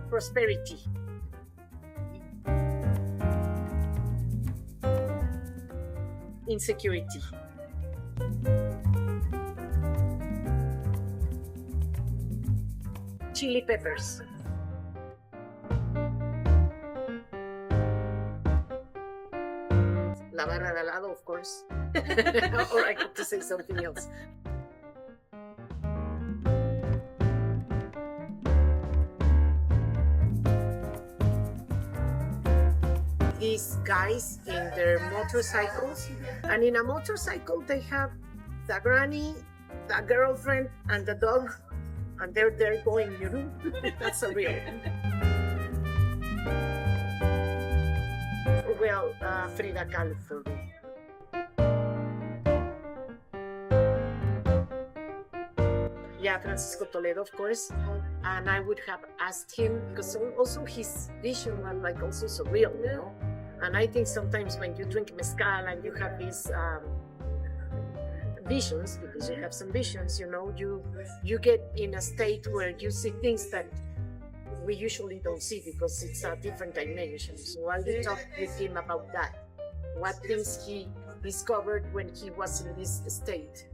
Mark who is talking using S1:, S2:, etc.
S1: Prosperity. Insecurity. Chili peppers. La Barra de Lado, of course. Or I have to say something else. These guys in their motorcycles, and in a motorcycle they have the granny, the girlfriend, and the dog, and they're going, you know. That's a real. Well, Frida Kahlo for me. Yeah, Francisco Toledo, of course, and I would have asked him because also his vision was like also surreal, you know. And I think sometimes when you drink mezcal and you have these visions, because you have some visions, you know, you get in a state where you see things that we usually don't see because it's a different dimension. So I will talk with him about that, what things he discovered when he was in this state.